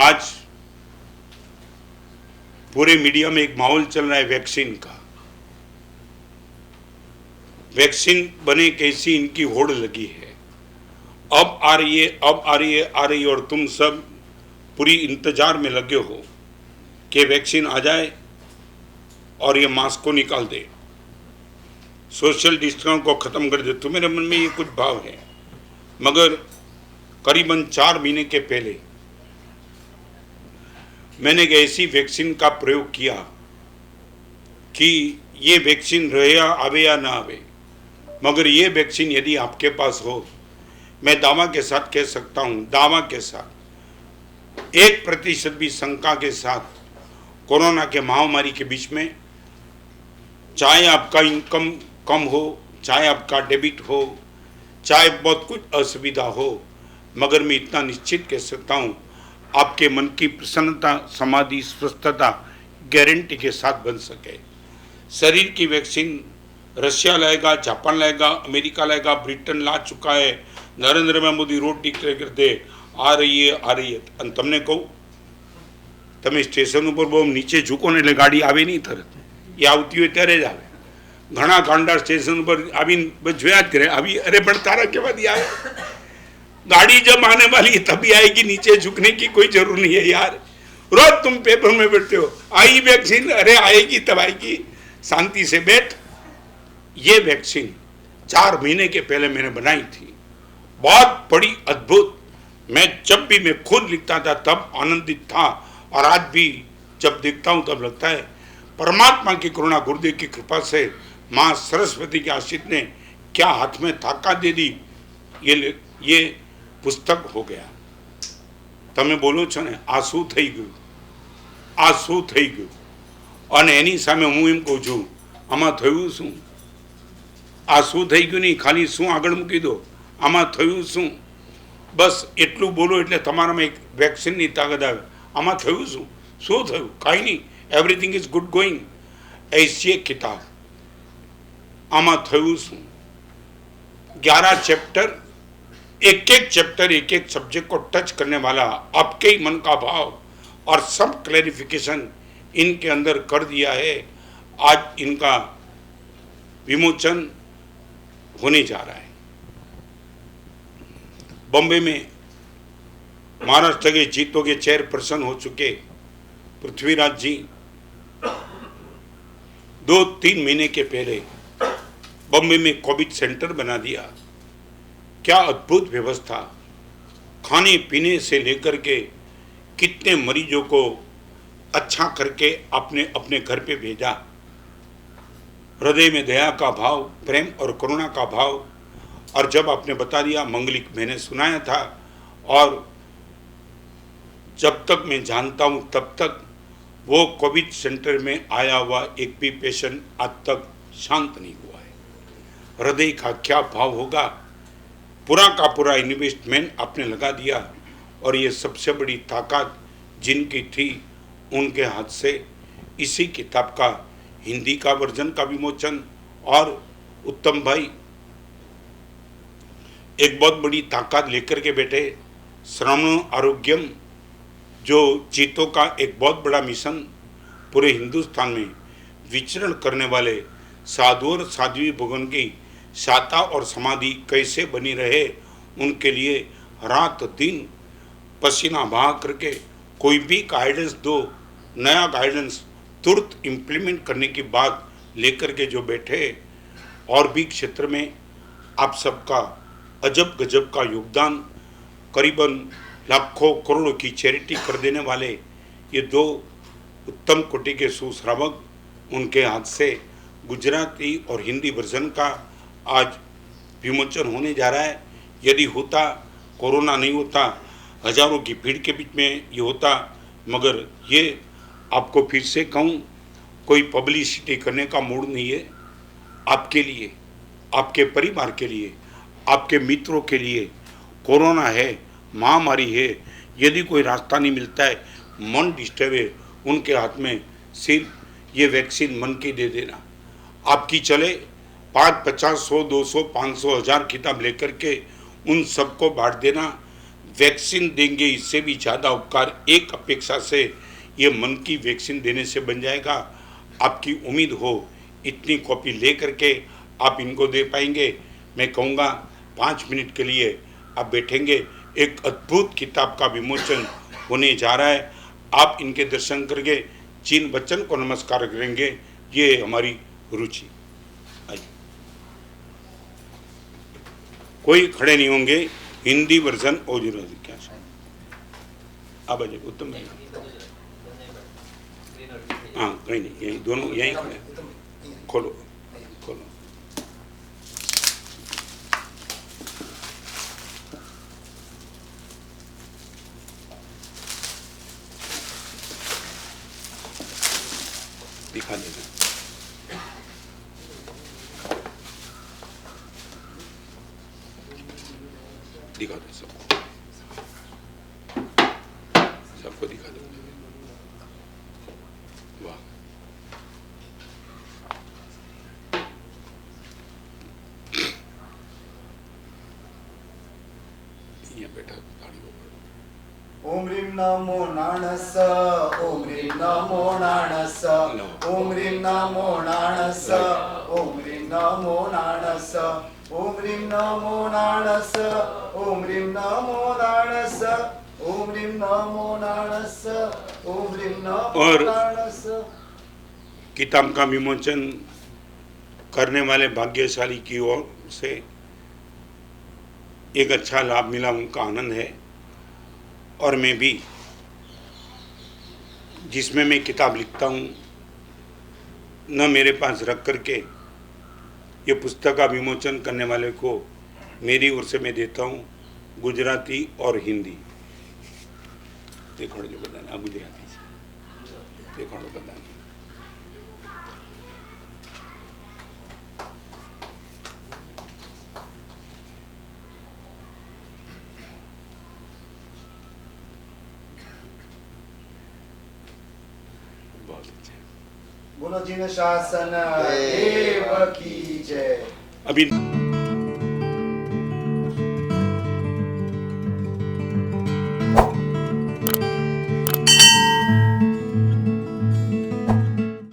आज पूरे मीडिया में एक माहौल चल रहा है वैक्सीन का। वैक्सीन बने कैसी इनकी होड़ लगी है, अब आ रही है, अब आ रही है, आ रही है, और तुम सब पूरी इंतजार में लगे हो कि वैक्सीन आ जाए और ये मास्क को निकाल दे, सोशल डिस्टेंस को खत्म कर दे। तो मेरे मन में ये कुछ भाव है, मगर करीबन 4 महीने के पहले मैंने एक ऐसी वैक्सीन का प्रयोग किया कि ये वैक्सीन रहे या आवे या ना आवे, मगर ये वैक्सीन यदि आपके पास हो, मैं दावा के साथ कह सकता हूँ, दावा के साथ 1% भी शंका के साथ, कोरोना के महामारी के बीच में, चाहे आपका इनकम कम हो, चाहे आपका डेबिट हो, चाहे बहुत कुछ असुविधा हो, मगर मैं इतना निश्चित कह सकता हूँ, आपके मन की प्रसन्नता, समाधि, स्वस्थता गारंटी के साथ बन सके। शरीर की वैक्सीन रशिया लाएगा, जापान लाएगा, अमेरिका लाएगा, ब्रिटेन ला चुका है, नरेंद्र मोदी रोड डिक्लेयर करते आ रही है, आ रही है। અને તમને કહું, તમે સ્ટેશન ઉપર બહુ નીચે ઝૂકો ને એટલે ગાડી આવે નહીં તરત, એ આવતી હોય ત્યારે જ આવે। ઘણા ગાંડા સ્ટેશન ઉપર આવીને જોયા જ કરે, આવી, અરે પણ તારા કેવાથી આવે, गाड़ी जब आने वाली है तभी आएगी, नीचे झुकने की कोई जरूर नहीं है यार। रोज तुम पेपर में बैठते हो, आई वैक्सीन, अरे आएगी तब आएगी, शांति से बैठ। ये वैक्सीन 4 महीने के पहले मैंने बनाई थी, बहुत बड़ी अद्भुत। मैं जब भी मैं खुद लिखता था तब आनंदित था, और आज भी जब देखता हूँ तब लगता है परमात्मा की करुणा, गुरुदेव की कृपा से, माँ सरस्वती के आशीष ने क्या हाथ में ताकत दे दी। ये पुस्तक हो गया। તમે બોલો છો ને, આ શું થઈ ગયું, આ શું થઈ ગયું, અને એની સામે હું એમ કહું છું, આમાં થયું શું, આ શું થઈ ગયું નહીં, ખાલી શું આગળ મૂકી દો, આમાં થયું શું, બસ એટલું બોલો એટલે તમારામાં એક વેક્સિનની તાકાત આવે। આમાં થયું શું, શું થયું, કાંઈ નહીં, એવરીથિંગ ઇઝ ગુડ ગોઈંગ। ऐसी एक किताब, આમાં થયું શું, 11 चैप्टर, एक एक चैप्टर, एक एक सब्जेक्ट को टच करने वाला, आपके ही मन का भाव और सब क्लैरिफिकेशन इनके अंदर कर दिया है। आज इनका विमोचन होने जा रहा है। बॉम्बे में महाराष्ट्र के जीतो के चेयरपर्सन हो चुके पृथ्वीराज जी 2-3 महीने के पहले बॉम्बे में कोविड सेंटर बना दिया। क्या अद्भुत व्यवस्था, खाने पीने से लेकर के कितने मरीजों को अच्छा करके आपने अपने घर पे भेजा। हृदय में दया का भाव, प्रेम और करुणा का भाव। और जब आपने बता दिया, मंगलिक मैंने सुनाया था, और जब तक मैं जानता हूँ तब तक वो कोविड सेंटर में आया हुआ एक भी पेशेंट आज तक शांत नहीं हुआ है। हृदय का क्या भाव होगा, पूरा का पूरा इन्वेस्टमेंट आपने लगा दिया, और ये सबसे बड़ी ताकत जिनकी थी उनके हाथ से इसी किताब का हिंदी का वर्जन का विमोचन। और उत्तम भाई एक बहुत बड़ी ताकत लेकर के बैठे, श्रवण आरोग्यम, जो चीतों का एक बहुत बड़ा मिशन पूरे हिंदुस्तान में विचरण करने वाले साधु और साध्वी भगवान की साता और समाधि कैसे बनी रहे, उनके लिए रात दिन पसीना बहा करके कोई भी गाइडेंस दो, नया गाइडेंस तुरंत इम्प्लीमेंट करने की बात लेकर के जो बैठे। और भी क्षेत्र में आप सबका अजब गजब का योगदान, करीबन लाखों करोड़ों की चैरिटी कर देने वाले ये 2 उत्तम कोटि के सुश्रावक, उनके हाथ से गुजराती और हिंदी वर्जन का आज विमोचन होने जा रहा है। यदि होता, कोरोना नहीं होता, हजारों की भीड़ के बीच में ये होता, मगर ये आपको फिर से कहूँ, कोई पब्लिसिटी करने का मूड नहीं है। आपके लिए, आपके परिवार के लिए, आपके मित्रों के लिए कोरोना है, महामारी है, यदि कोई रास्ता नहीं मिलता है, मन डिस्टर्ब है, उनके हाथ में सिर्फ ये वैक्सीन मन की दे देना। आपकी चले 5, 50, 100, 200, 500, 1000 किताब लेकर के उन सबको बांट देना। वैक्सीन देंगे, इससे भी ज़्यादा उपकार एक अपेक्षा से ये मन की वैक्सीन देने से बन जाएगा। आपकी उम्मीद हो इतनी कॉपी ले करके आप इनको दे पाएंगे। मैं कहूँगा 5 मिनट के लिए आप बैठेंगे, एक अद्भुत किताब का विमोचन होने जा रहा है। आप इनके दर्शन करके जिन बच्चन को नमस्कार करेंगे, ये हमारी रुचि। आइए, कोई खड़े नहीं होंगे। हिंदी वर्जन ओरिजिनल क्या अब उत्तम भाई, हाँ कहीं नहीं, यही दोनों यहीं खड़े। खोलो खोलो। दिखा देना, दिखा दो सबको, सबको दिखा दो। वाह, यहाँ बैठा ओम ह्रीं नमो नाणस, ओम ह्रीं नमो नाणस, ओम ह्रीं नमो नाणस, ओम ह्रीं नमो नाणस, ओम ह्रीं नमो नाणस, ओम ह्रीं नमो नाणस, ओम ह्रीं नमो नाणस, ओम ह्रीं नमो नाणस। किताब का विमोचन करने वाले भाग्यशाली की ओर से एक अच्छा लाभ मिला, उनका आनंद है। और मैं भी जिसमें मैं किताब लिखता हूँ न मेरे पास रख करके ये पुस्तक का विमोचन करने वाले को मेरी ओर से मैं देता हूँ गुजराती और हिंदी। देखो जो बताना गुजराती से देखो बताना। बोलो जिन शासन देव की जय। अभी